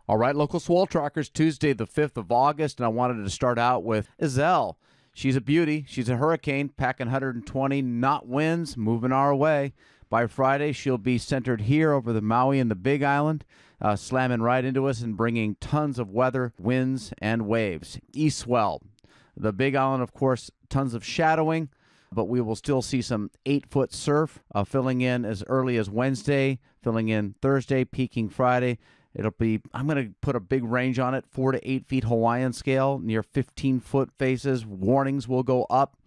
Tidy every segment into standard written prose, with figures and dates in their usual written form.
All right, local swell trackers, Tuesday the 5th of August, and I wanted to start out with Iselle. She's a beauty. She's a hurricane, packing 120 knot winds, moving our way. By Friday, she'll be centered here over the Maui and the Big Island, slamming right into us and bringing tons of weather, winds, and waves. East swell. The Big Island, of course, tons of shadowing, but we will still see some 8-foot surf filling in as early as Wednesday, filling in Thursday, peaking Friday. It'll be, I'm going to put a big range on it, 4 to 8 feet Hawaiian scale, near 15-foot faces. Warnings will go up,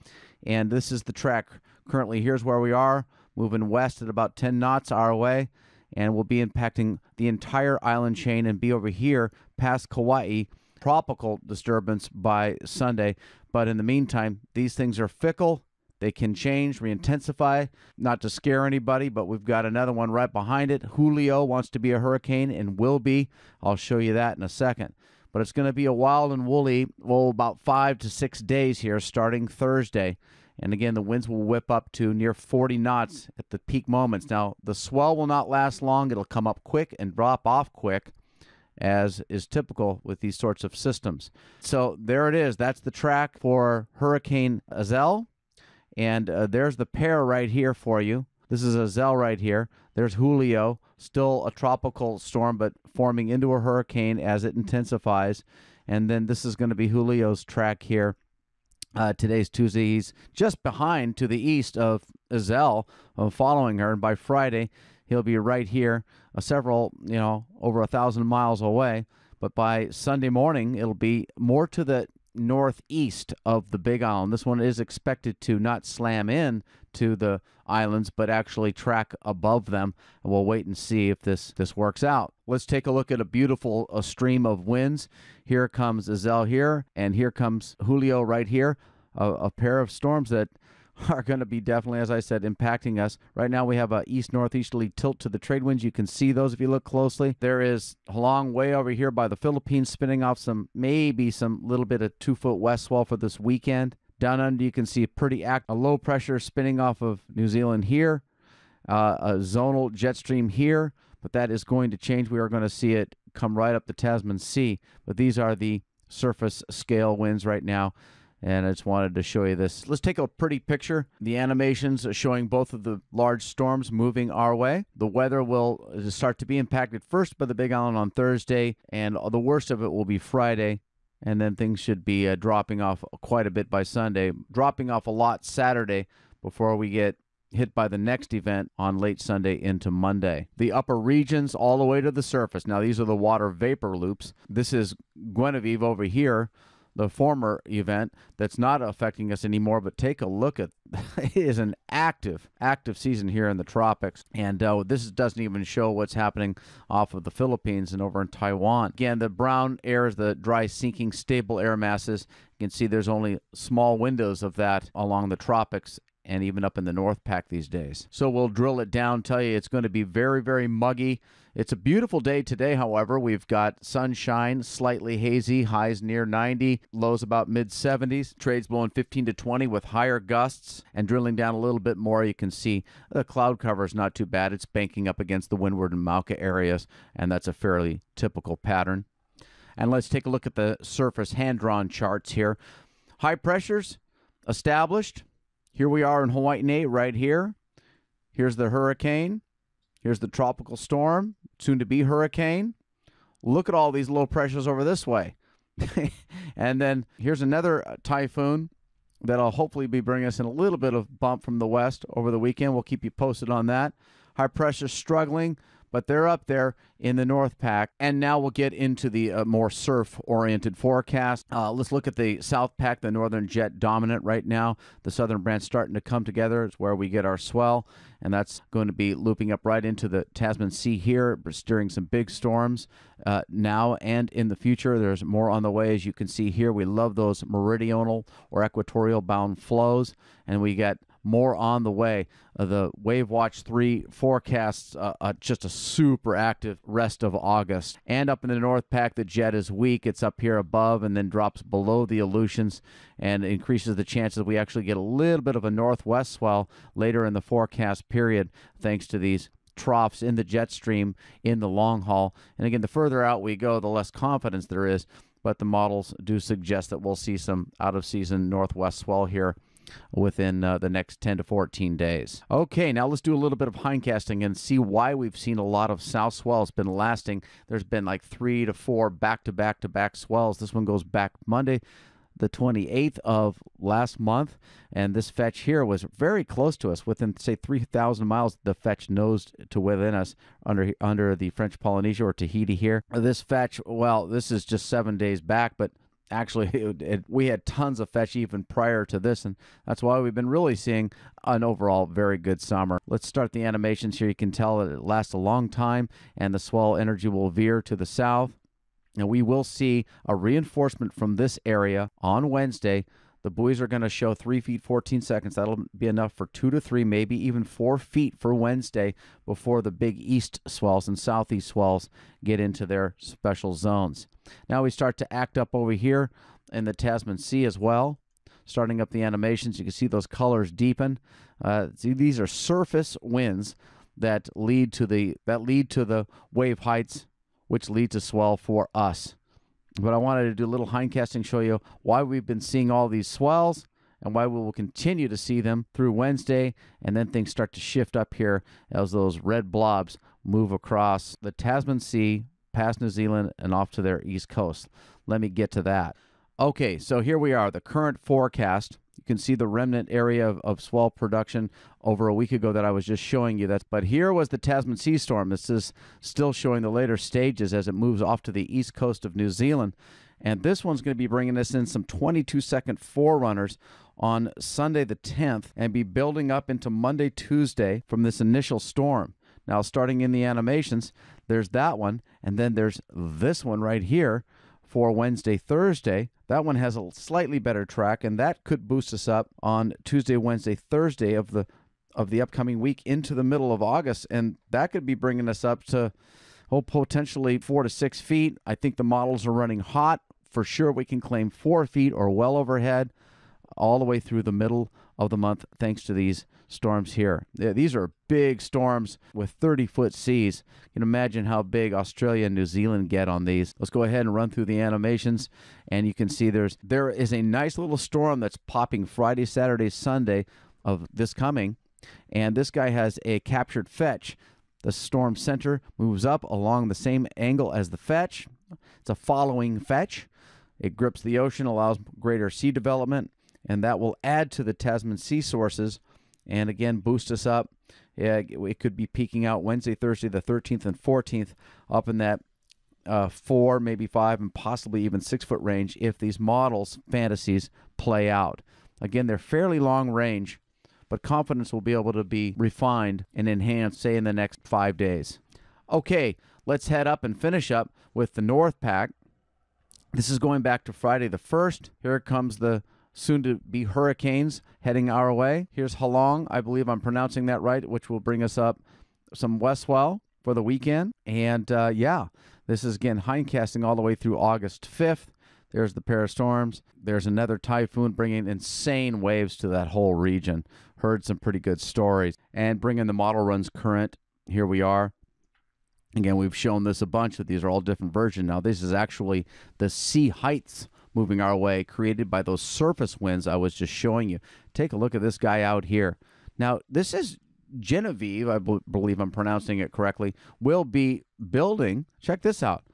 and this is the track. Currently, here's where we are, moving west at about 10 knots our way, and we'll be impacting the entire island chain and be over here past Kauai, tropical disturbance by Sunday. But in the meantime, these things are fickle. They can change, re-intensify, not to scare anybody, but we've got another one right behind it. Julio wants to be a hurricane and will be. I'll show you that in a second. But it's going to be a wild and woolly, about 5 to 6 days here starting Thursday. And again, the winds will whip up to near 40 knots at the peak moments. Now, the swell will not last long. It'll come up quick and drop off quick, as is typical with these sorts of systems. So there it is. That's the track for Hurricane Iselle. And there's the pair right here for you. This is Iselle right here. There's Julio, still a tropical storm, but forming into a hurricane as it intensifies. And then this is going to be Julio's track here. Today's Tuesday. He's just behind to the east of Iselle, following her. And by Friday, he'll be right here, several, over 1,000 miles away. But by Sunday morning, it'll be more to the northeast of the Big Island. This one is expected to not slam in to the islands, but actually track above them. And we'll wait and see if this works out. Let's take a look at a beautiful stream of winds. Here comes Iselle here, and here comes Julio right here. A pair of storms that are going to be definitely, as I said, impacting us. Right now we have a east-northeasterly tilt to the trade winds. You can see those if you look closely. There is a long way over here by the Philippines spinning off maybe some little bit of 2-foot west swell for this weekend. Down under you can see a low pressure spinning off of New Zealand here, a zonal jet stream here, but that is going to change. We are going to see it come right up the Tasman Sea. But these are the surface scale winds right now. And I just wanted to show you this. Let's take a pretty picture. The animations are showing both of the large storms moving our way. The weather will start to be impacted first by the Big Island on Thursday, and the worst of it will be Friday. And then things should be dropping off quite a bit by Sunday, dropping off a lot Saturday before we get hit by the next event on late Sunday into Monday. The upper regions all the way to the surface. Now, these are the water vapor loops. This is Guinevere over here, the former event that's not affecting us anymore, but take a look at it is an active season here in the tropics, and this doesn't even show what's happening off of the Philippines and over in Taiwan. Again, the brown air is the dry sinking stable air masses. You can see there's only small windows of that along the tropics and even up in the North Pack these days. So we'll drill it down, tell you it's going to be very, very muggy. It's a beautiful day today, however. We've got sunshine, slightly hazy, highs near 90, lows about mid-70s. Trades blowing 15 to 20 with higher gusts. And drilling down a little bit more, you can see the cloud cover is not too bad. It's banking up against the windward and Mauka areas, and that's a fairly typical pattern. And let's take a look at the surface hand-drawn charts here. High pressures established. Here we are in Hawaii right here. Here's the hurricane. Here's the tropical storm, soon to be hurricane. Look at all these low pressures over this way. And then here's another typhoon that'll hopefully be bringing us in a little bit of bump from the west over the weekend. We'll keep you posted on that. High pressure struggling, but they're up there in the North Pack. And now we'll get into the more surf-oriented forecast. Let's look at the South Pack, the northern jet dominant right now. The southern branch starting to come together. It's where we get our swell, and that's going to be looping up right into the Tasman Sea here, steering some big storms now and in the future. There's more on the way, as you can see here. We love those meridional or equatorial bound flows, and we get more on the way. The Wave Watch 3 forecasts just a super active rest of August. And up in the North Pack, the jet is weak. It's up here above and then drops below the Aleutians and increases the chances that we actually get a little bit of a northwest swell later in the forecast period thanks to these troughs in the jet stream in the long haul. And again, the further out we go, the less confidence there is. But the models do suggest that we'll see some out-of-season northwest swell here within the next 10 to 14 days. Okay, now let's do a little bit of hindcasting and see why we've seen a lot of south swell. It's been lasting. There's been like 3 to 4 back-to-back-to-back swells. This one goes back Monday, the 28th of last month, and this fetch here was very close to us. Within, say, 3,000 miles, the fetch nosed to within us under the French Polynesia or Tahiti here. This fetch, well, this is just 7 days back, but actually we had tons of fetch even prior to this, and that's why we've been really seeing an overall very good summer. Let's start the animations here. You can tell that it lasts a long time, and the swell energy will veer to the south. And we will see a reinforcement from this area on Wednesday. The buoys are going to show 3 feet 14 seconds. That'll be enough for 2 to 3, maybe even 4 feet for Wednesday before the big east swells and southeast swells get into their special zones. Now we start to act up over here in the Tasman Sea as well. Starting up the animations, you can see those colors deepen. See, these are surface winds that lead to the wave heights, which lead to swell for us. But I wanted to do a little hindcasting, show you why we've been seeing all these swells and why we will continue to see them through Wednesday, and then things start to shift up here as those red blobs move across the Tasman Sea, past New Zealand, and off to their east coast. Let me get to that. Okay, so here we are, the current forecast. You can see the remnant area of swell production over a week ago that I was just showing you. But here was the Tasman Sea storm. This is still showing the later stages as it moves off to the east coast of New Zealand. And this one's going to be bringing us in some 22-second forerunners on Sunday the 10th and be building up into Monday, Tuesday from this initial storm. Now, starting in the animations, there's that one, and then there's this one right here for Wednesday, Thursday. That one has a slightly better track, and that could boost us up on Tuesday, Wednesday, Thursday of the upcoming week into the middle of August, and that could be bringing us up to potentially 4 to 6 feet. I think the models are running hot. For sure, we can claim 4 feet or well overhead all the way through the middle of the month thanks to these storms here. These are big storms with 30-foot seas. You can imagine how big Australia and New Zealand get on these. Let's go ahead and run through the animations, and you can see there is a nice little storm that's popping Friday, Saturday, Sunday of this coming, and this guy has a captured fetch. The storm center moves up along the same angle as the fetch. It's a following fetch. It grips the ocean, allows greater sea development, and that will add to the Tasman Sea sources and again boost us up. It could be peaking out Wednesday, Thursday, the 13th and 14th up in that 4, maybe 5, and possibly even 6-foot range if these models, fantasies, play out. Again, they're fairly long range, but confidence will be able to be refined and enhanced, say, in the next 5 days. Okay, let's head up and finish up with the North Pack. This is going back to Friday the 1st. Here comes the soon-to-be hurricanes heading our way. Here's Halong, I believe I'm pronouncing that right, which will bring us up some west swell for the weekend. And, yeah, this is, again, hindcasting all the way through August 5th. There's the pair of storms. There's another typhoon bringing insane waves to that whole region. Heard some pretty good stories. And bringing the model runs current. Here we are. Again, we've shown this a bunch, that these are all different versions. Now, this is actually the sea heights moving our way, created by those surface winds I was just showing you. Take a look at this guy out here. Now, this is Genevieve, I believe I'm pronouncing it correctly, will be building, check this out,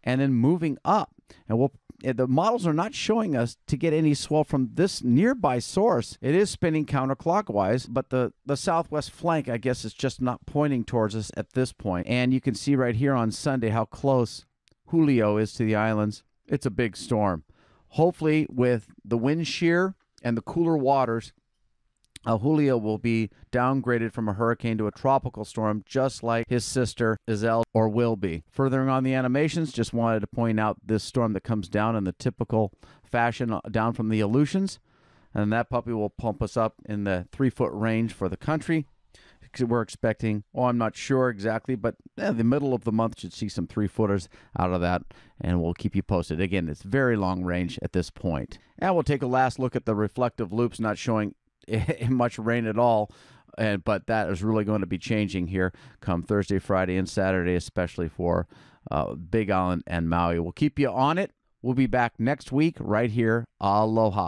and then moving up. And the models are not showing us to get any swell from this nearby source. It is spinning counterclockwise, but the southwest flank, I guess, is just not pointing towards us at this point. And you can see right here on Sunday how close Julio is to the islands. It's a big storm. Hopefully, with the wind shear and the cooler waters, Julio will be downgraded from a hurricane to a tropical storm, just like his sister Iselle or will be. Furthering on the animations, just wanted to point out this storm that comes down in the typical fashion down from the Aleutians, and that puppy will pump us up in the 3-foot range for the country. We're expecting, I'm not sure exactly, but the middle of the month should see some 3-footers out of that, and we'll keep you posted. Again, it's very long range at this point. And we'll take a last look at the reflective loops, not showing much rain at all But that is really going to be changing here come Thursday, Friday, and Saturday, especially for Big Island and Maui. We'll keep you on it. We'll be back next week right here. Aloha.